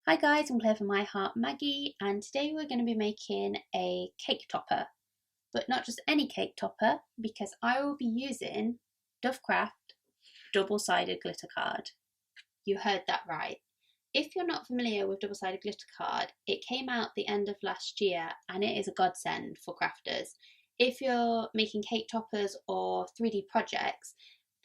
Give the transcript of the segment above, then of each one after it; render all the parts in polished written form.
Hi guys, I'm Claire from My Heart Maggie, and today we're going to be making a cake topper, but not just any cake topper, because I will be using Craft double-sided glitter card. You heard that right. If you're not familiar with double-sided glitter card, it came out the end of last year and it is a godsend for crafters. If you're making cake toppers or 3D projects,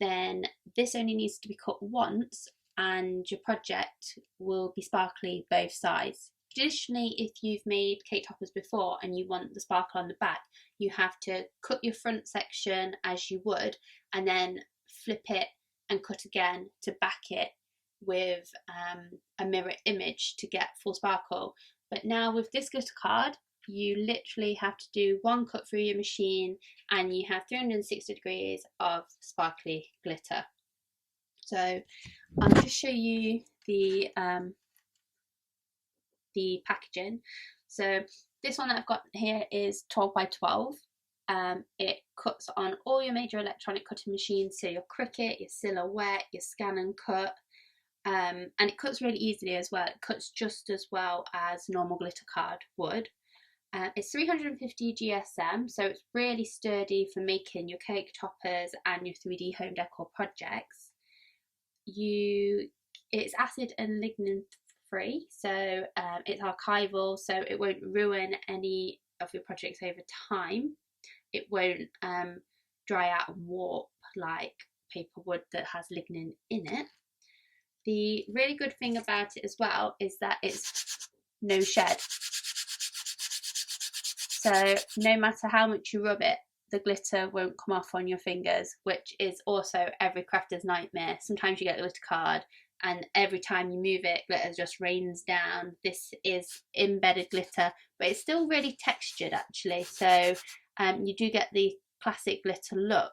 then this only needs to be cut once and your project will be sparkly both sides. Traditionally, if you've made cake toppers before and you want the sparkle on the back, you have to cut your front section as you would and then flip it and cut again to back it with a mirror image to get full sparkle. But now with this glitter card, you literally have to do one cut through your machine and you have 360 degrees of sparkly glitter. So I'll just show you the packaging. So this one that I've got here is 12 by 12. It cuts on all your major electronic cutting machines, so your Cricut, your Silhouette, your Scan and Cut, and it cuts really easily as well. It cuts just as well as normal glitter card would. It's 350 GSM, so it's really sturdy for making your cake toppers and your 3D home decor projects. It's acid and lignin free, so it's archival, so it won't ruin any of your projects over time. It won't dry out and warp like paper would that has lignin in it. The really good thing about it as well is that it's no shed. So no matter how much you rub it, the glitter won't come off on your fingers, which is also every crafter's nightmare. Sometimes you get a glitter card and every time you move it, glitter just rains down. This is embedded glitter, but it's still really textured actually. So you do get the classic glitter look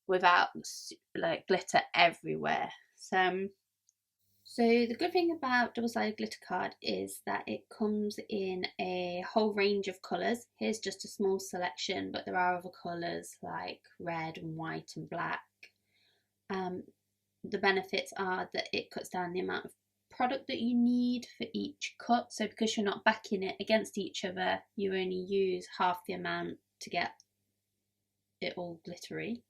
without like glitter everywhere. So the good thing about double-sided glitter card is that it comes in a whole range of colours. Here's just a small selection, but there are other colours like red and white and black. The benefits are that it cuts down the amount of product that you need for each cut. So because you're not backing it against each other, you only use half the amount to get it all glittery.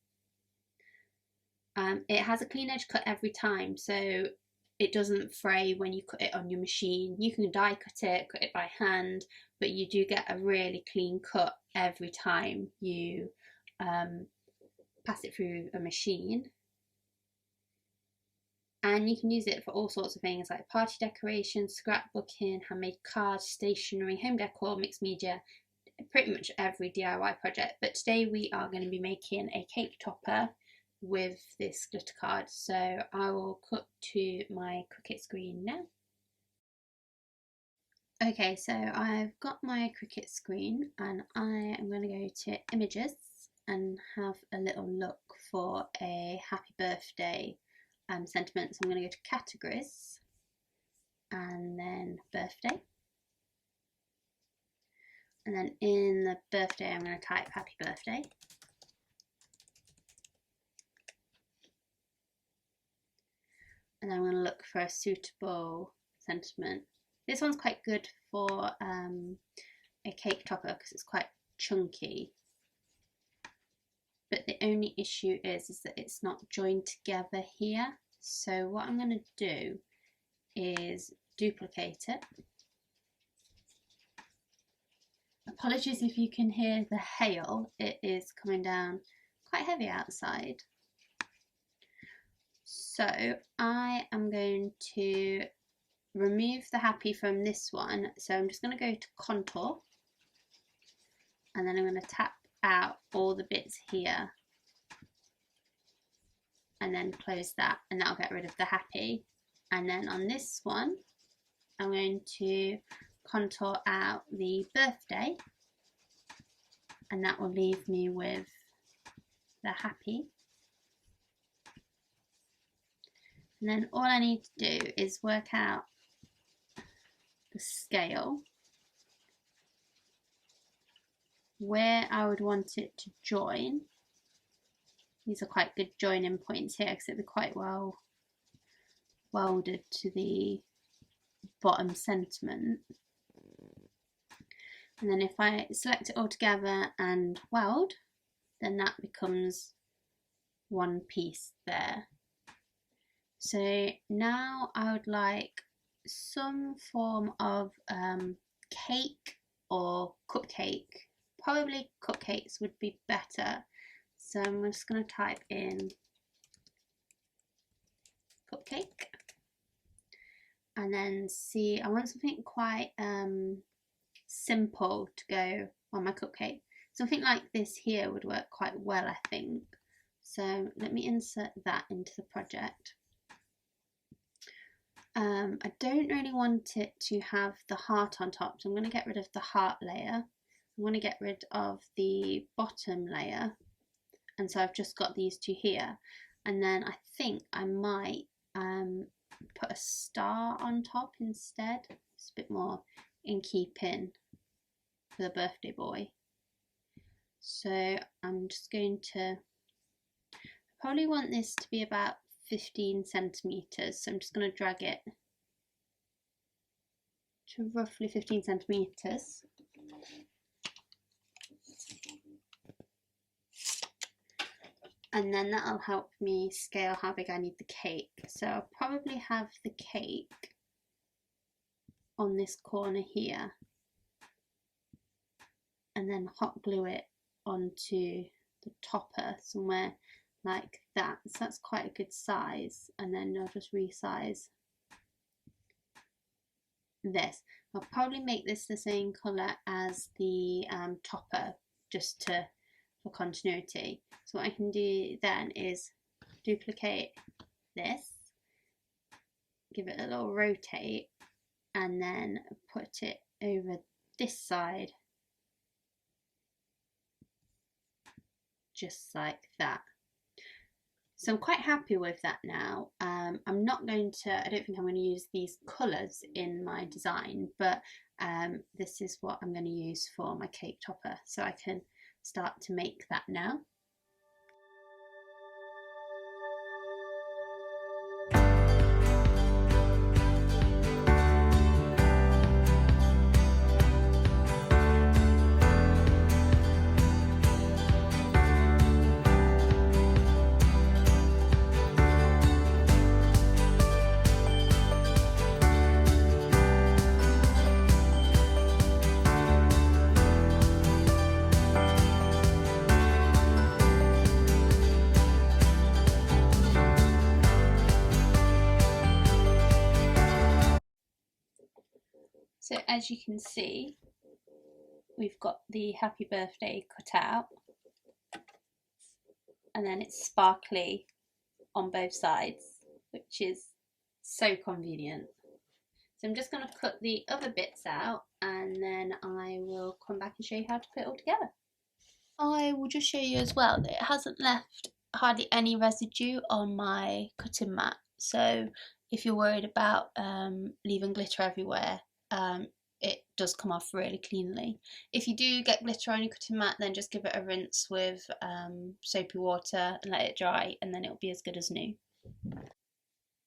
It has a clean edge cut every time, so it doesn't fray when you cut it on your machine. You can die cut it by hand, but you do get a really clean cut every time you pass it through a machine. And you can use it for all sorts of things like party decoration, scrapbooking, handmade cards, stationery, home decor, mixed media, pretty much every DIY project. But today we are going to be making a cake topper with this glitter card, so I will cut to my Cricut screen now. Okay, so I've got my Cricut screen and I am going to go to images and have a little look for a happy birthday sentiment. So I'm going to go to categories and then birthday, and then in the birthday I'm going to type happy birthday. And I'm going to look for a suitable sentiment. This one's quite good for a cake topper because it's quite chunky. But the only issue is that it's not joined together here. So what I'm going to do is duplicate it. Apologies if you can hear the hail. It is coming down quite heavy outside. So I am going to remove the happy from this one. So I'm just going to go to contour and then I'm going to tap out all the bits here and then close that, and that'll get rid of the happy. And then on this one I'm going to contour out the birthday and that will leave me with the happy. And then all I need to do is work out the scale, where I would want it to join. These are quite good joining points here because it'll be quite well welded to the bottom sentiment. And then if I select it all together and weld, then that becomes one piece there. So now I would like some form of cake or cupcake. Probably cupcakes would be better. So I'm just going to type in cupcake and then see, I want something quite simple to go on my cupcake. Something like this here would work quite well, I think. So let me insert that into the project. I don't really want it to have the heart on top, so I'm going to get rid of the heart layer. I'm going to get rid of the bottom layer, and so I've just got these two here. And then I think I might put a star on top instead. It's a bit more in keeping for the birthday boy. So I'm just going to probably want this to be about 15 centimeters, so I'm just going to drag it to roughly 15 centimeters. And then that'll help me scale how big I need the cake. So I'll probably have the cake on this corner here and then hot glue it onto the topper somewhere like that. So that's quite a good size, and then I'll just resize this. I'll probably make this the same colour as the topper just for continuity. So what I can do then is duplicate this, give it a little rotate, and then put it over this side just like that. So I'm quite happy with that now. I'm not going to, I don't think I'm going to use these colours in my design, but this is what I'm going to use for my cake topper. So I can start to make that now. So as you can see, we've got the happy birthday cut out, and then it's sparkly on both sides, which is so convenient. So I'm just going to cut the other bits out, and then I will come back and show you how to put it all together. I will just show you as well that it hasn't left hardly any residue on my cutting mat. So if you're worried about leaving glitter everywhere, it does come off really cleanly. If you do get glitter on your cutting mat, then just give it a rinse with soapy water and let it dry, and then it'll be as good as new.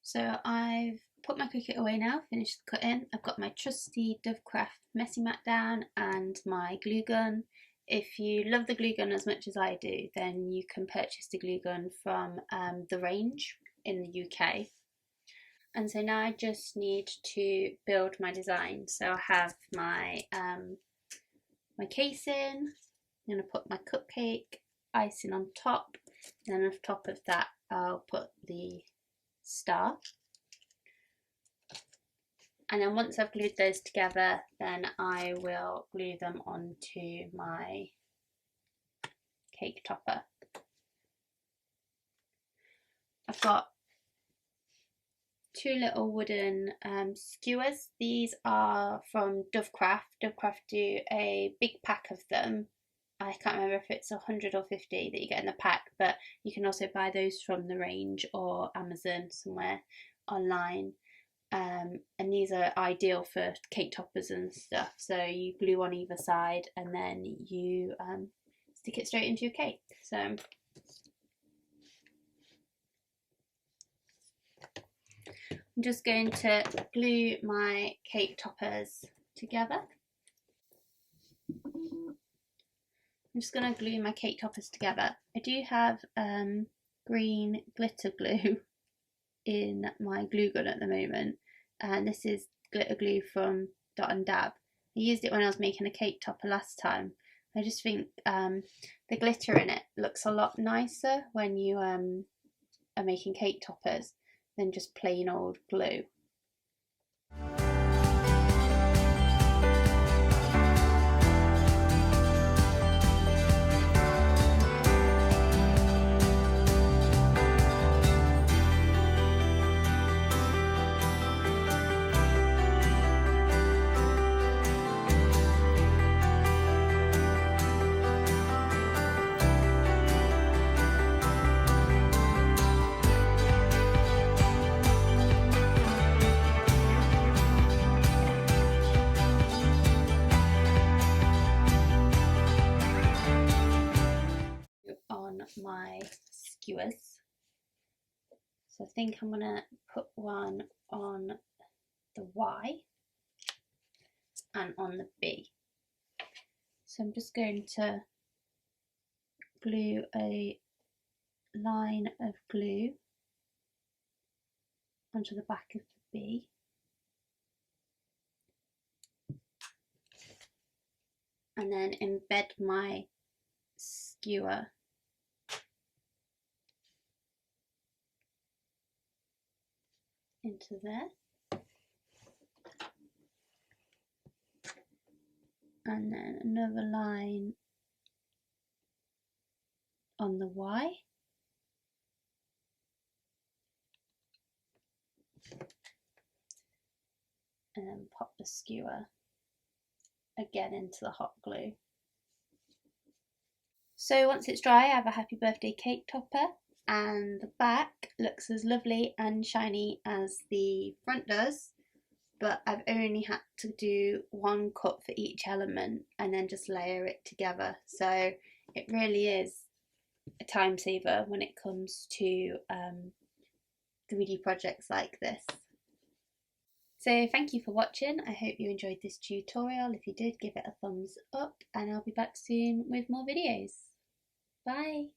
So I've put my Cricut away now, finished the cutting. I've got my trusty Dovecraft messy mat down and my glue gun. If you love the glue gun as much as I do, then you can purchase the glue gun from the Range in the UK. And so now I just need to build my design. So I have my my casing. I'm going to put my cupcake icing on top, and then on top of that I'll put the star. And then once I've glued those together, then I will glue them onto my cake topper. I've got two little wooden skewers. These are from Dovecraft. Dovecraft do a big pack of them. I can't remember if it's 100 or 50 that you get in the pack, but you can also buy those from the Range or Amazon somewhere online. And these are ideal for cake toppers and stuff. So you glue on either side and then you stick it straight into your cake. So I'm just going to glue my cake toppers together. I'm just going to glue my cake toppers together. I do have green glitter glue in my glue gun at the moment, and this is glitter glue from Dot and Dab. I used it when I was making a cake topper last time. I just think the glitter in it looks a lot nicer when you are making cake toppers than just plain old glue. On my skewers, so I think I'm gonna put one on the Y and on the B. So I'm just going to glue a line of glue onto the back of the B, and then embed my skewer into there, and then another line on the Y, and then pop the skewer again into the hot glue. So once it's dry, I have a happy birthday cake topper, and the back looks as lovely and shiny as the front does, but I've only had to do one cut for each element and then just layer it together. So it really is a time saver when it comes to 3D projects like this. So thank you for watching. I hope you enjoyed this tutorial. If you did, give it a thumbs up, and I'll be back soon with more videos. Bye!